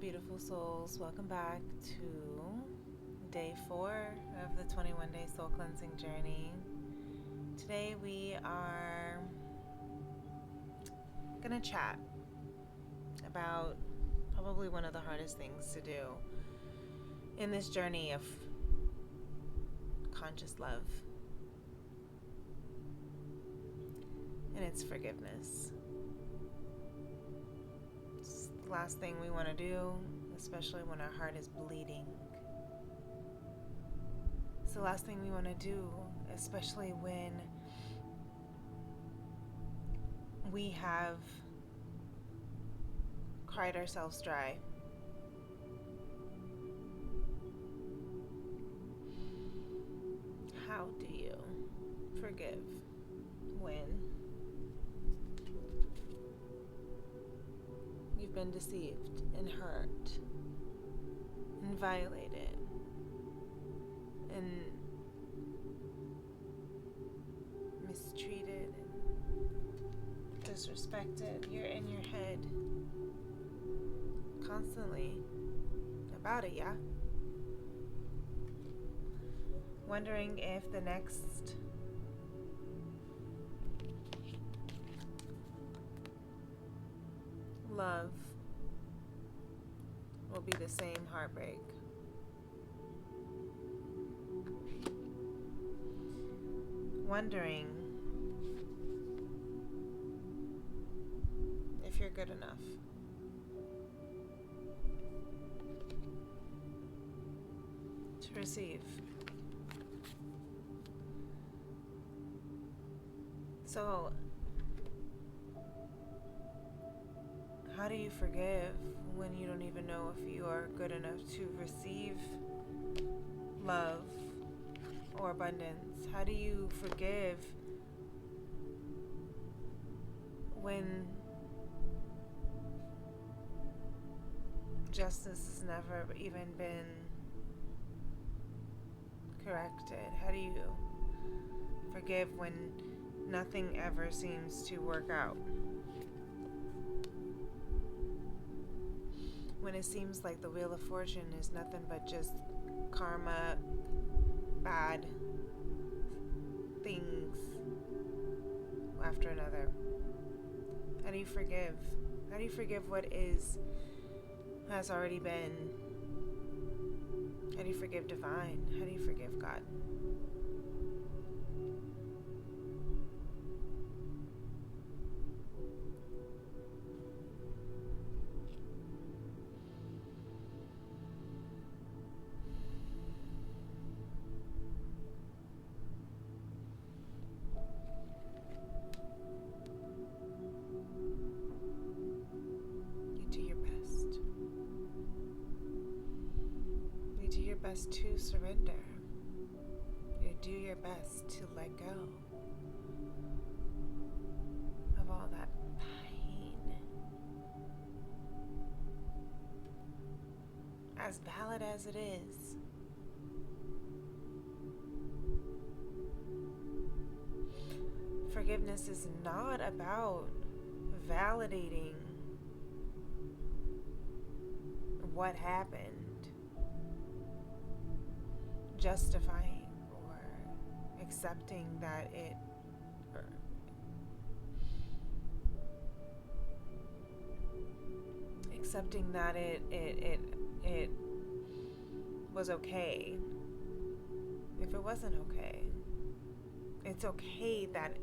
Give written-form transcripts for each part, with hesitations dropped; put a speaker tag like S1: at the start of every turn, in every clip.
S1: Beautiful souls, welcome back to day 4 of the 21-day soul cleansing journey. Today we are gonna chat about probably one of the hardest things to do in this journey of conscious love, and it's forgiveness. It's the last thing we want to do, especially when our heart is bleeding. It's the last thing we want to do, especially when we have cried ourselves dry. How do you forgive when you've been deceived and hurt and violated and mistreated and disrespected? You're in your head constantly about it, yeah? Wondering if the next love will be the same heartbreak. Wondering if you're good enough. To receive. So, how do you forgive when you don't even know if you are good enough to receive love or abundance? How do you forgive when justice has never even been corrected? How do you forgive when nothing ever seems to work out? When it seems like the Wheel of Fortune is nothing but just karma, bad things after another. How do you forgive? How do you forgive what has already been? How do you forgive divine? How do you forgive God? Best to surrender. You do your best to let go of all that pain. As valid as it is, forgiveness is not about validating what happened, justifying or accepting that it was okay if it wasn't okay. It's okay that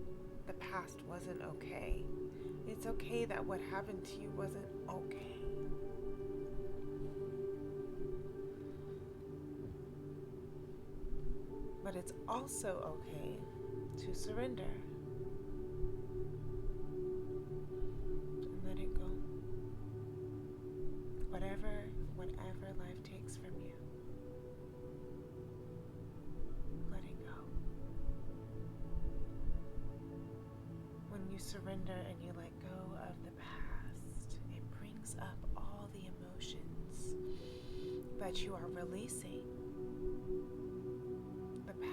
S1: the past wasn't okay. It's okay that what happened to you wasn't okay. But it's also okay to surrender and let it go. Whatever life takes from you, let it go. When you surrender and you let go of the past, it brings up all the emotions that you are releasing.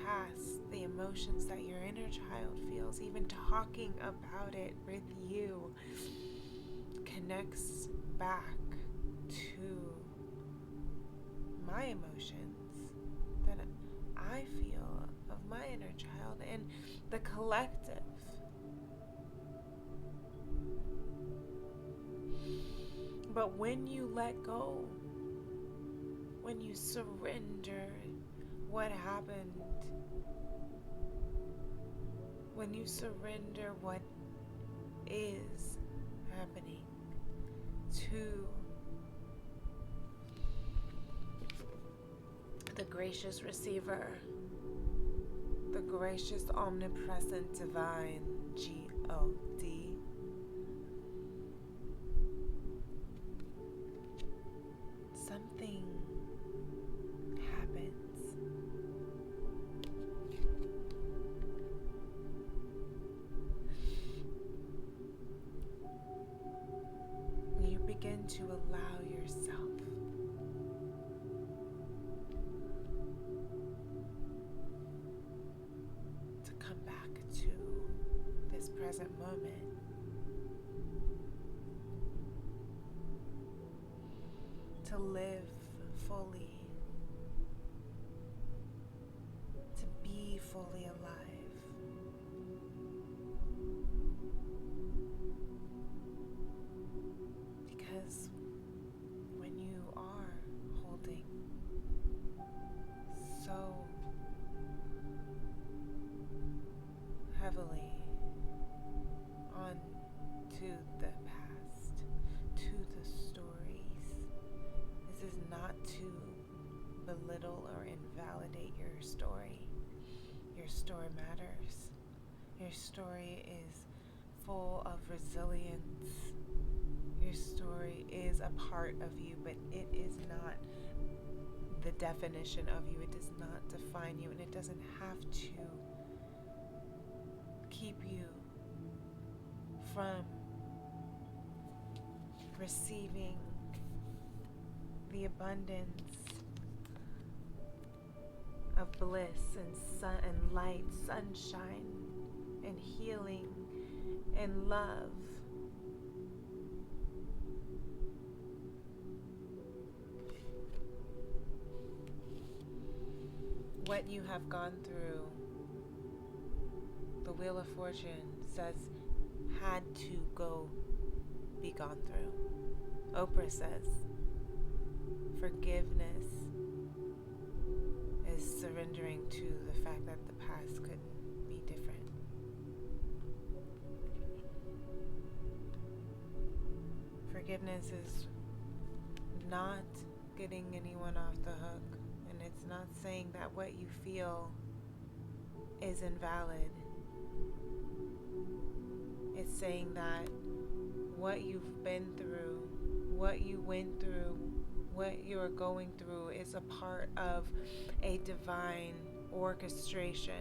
S1: Past, the emotions that your inner child feels, even talking about it with you connects back to my emotions that I feel of my inner child and the collective. But when you let go, when you surrender what happened, when you surrender what is happening to the gracious receiver, the gracious omnipresent divine, G.O.D, something happens. You begin to allow yourself to come back to this present moment. To live fully, to be fully alive. Because when you are holding so heavily on to the past, to the stories, this is not to belittle or invalidate your story. Your story matters. Your story is full of resilience. Your story is a part of you, but it is not the definition of you. It does not define you, and it doesn't have to keep you from receiving the abundance of bliss and sun and light, sunshine and healing and love. What you have gone through, the Wheel of Fortune says, had to go be gone through. Oprah says, forgiveness is surrendering to the fact that the past couldn't be different. Forgiveness is not getting anyone off the hook, and it's not saying that what you feel is invalid. It's saying that what you've been through, what you went through, what you're going through is a part of a divine orchestration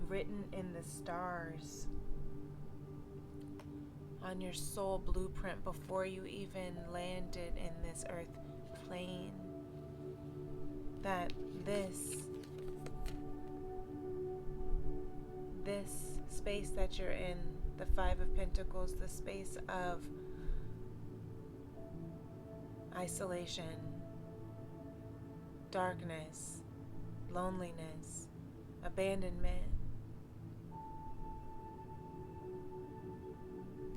S1: written in the stars on your soul blueprint before you even landed in this earth plane. That this space that you're in, the Five of Pentacles, the space of isolation, darkness, loneliness, abandonment,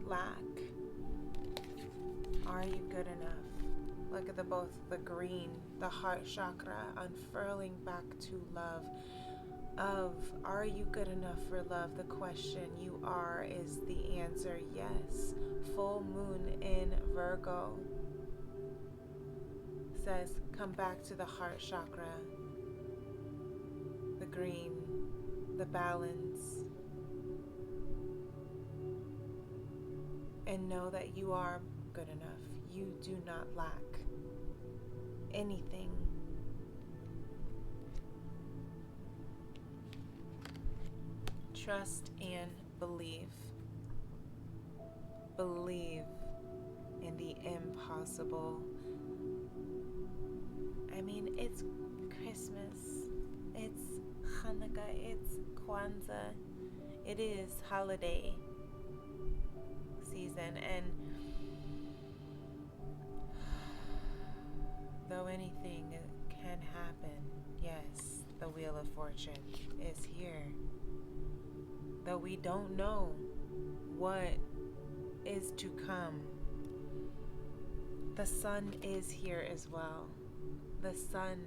S1: lack. Are you good enough? Look at the green, the heart chakra unfurling back to love. Are you good enough for love? The question, you are, is the answer. Yes. Full moon in Virgo says, come back to the heart chakra, the green, the balance, and know that you are good enough. You do not lack anything. Trust and believe. Believe in the impossible. I mean, it's Christmas, it's Hanukkah, it's Kwanzaa. It is holiday season, and Though anything can happen, yes, the Wheel of Fortune is here. Though we don't know what is to come, the sun is here as well. The sun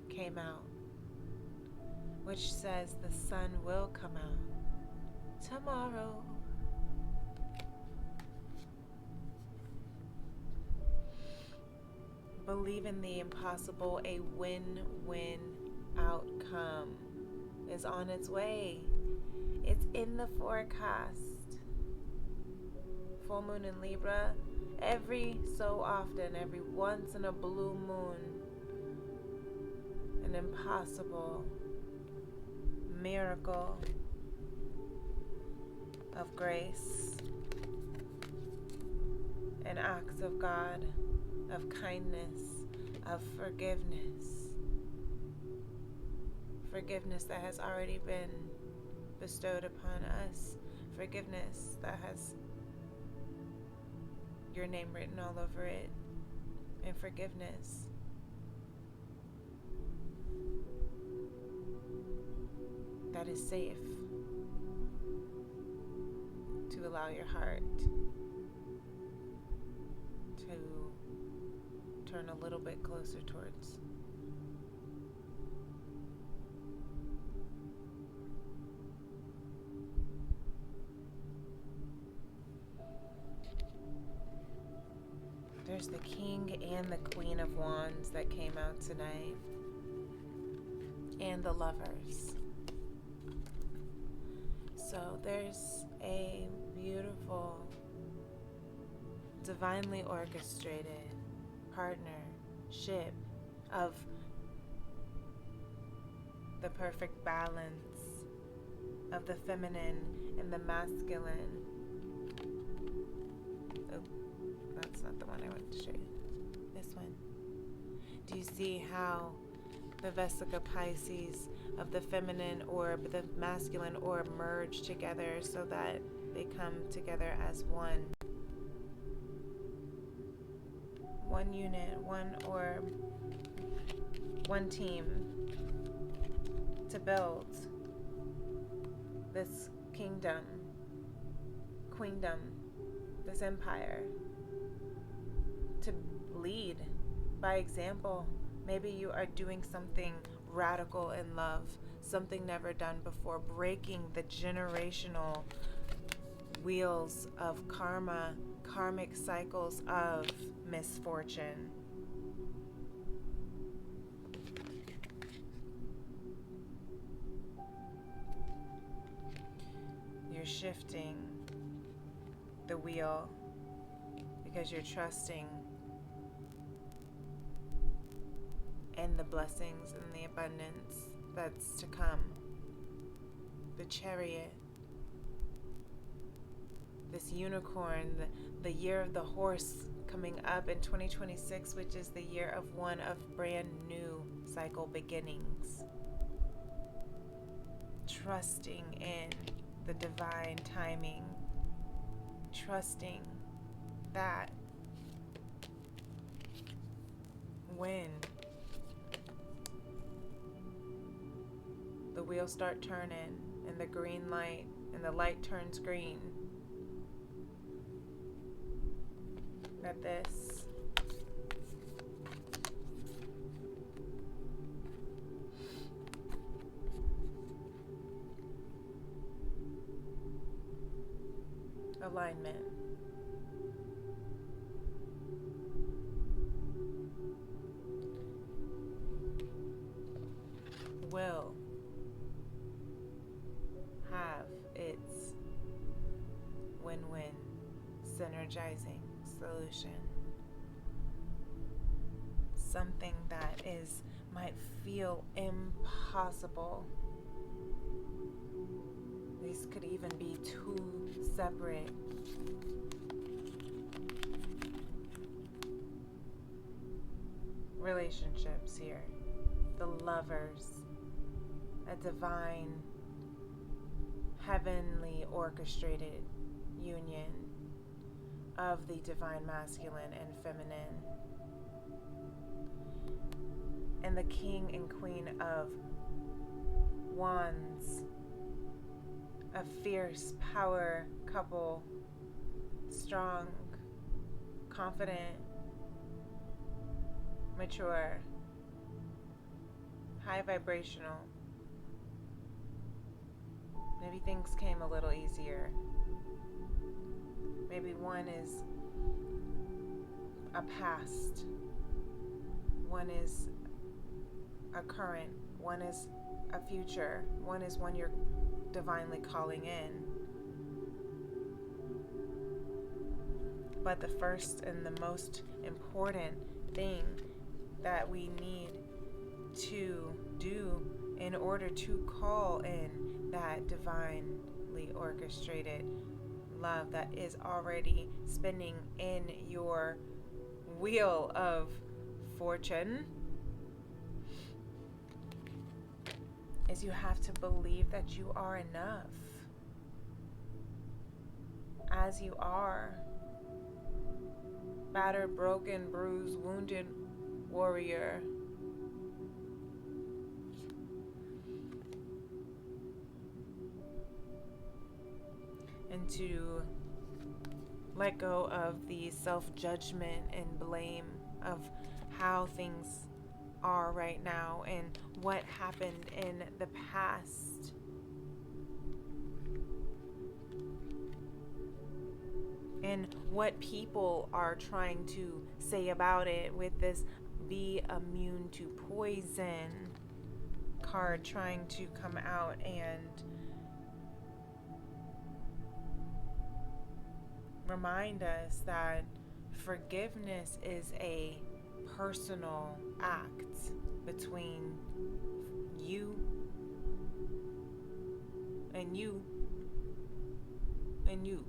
S1: came out, which says the sun will come out tomorrow. Believe in the impossible. A win-win outcome is on its way. It's in the forecast. Full moon in Libra, every so often, every once in a blue moon, an impossible miracle of grace and acts of God, of kindness, of forgiveness. Forgiveness that has already been bestowed upon us. Forgiveness that has your name written all over it. And forgiveness that is safe to allow your heart to turn a little bit closer towards. There's the King and the Queen of Wands that came out tonight, and the Lovers. So there's a beautiful, divinely orchestrated partnership of the perfect balance of the feminine and the masculine. Oh, that's not the one I wanted to show you. This one. Do you see how the Vesica Pisces of the feminine orb, the masculine orb merge together so that they come together as one? One unit, one orb, one team to build this kingdom, queendom, this empire, to lead by example. Maybe you are doing something radical in love, something never done before, breaking the generational wheels of karma, karmic cycles of misfortune. You're shifting the wheel because you're trusting in the blessings and the abundance that's to come. The Chariot, this unicorn, the year of the horse coming up in 2026, which is the year of one of brand new cycle beginnings. Trusting in the divine timing, trusting that when the wheels start turning and the green light and the light turns green, that this alignment will have its win-win synergizing solution. Something that might feel impossible. These could even be two separate relationships here. The Lovers, a divine, heavenly orchestrated union of the divine masculine and feminine. and the King and Queen of Wands. A fierce power couple, strong, confident, mature, high vibrational. Maybe things came a little easier. Maybe one is a past, one is a current, one is a future, one is one you're divinely calling in. But the first and the most important thing that we need to do in order to call in that divinely orchestrated love that is already spinning in your wheel of fortune is you have to believe that you are enough as you are. Battered, broken, bruised, wounded warrior. And to let go of the self-judgment and blame of how things are right now and what happened in the past. And what people are trying to say about it with this be immune to poison card trying to come out and remind us that forgiveness is a personal act between you and you and you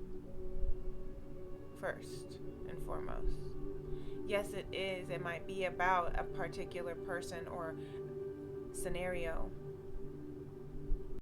S1: first and foremost. Yes, it is. It might be about a particular person or scenario,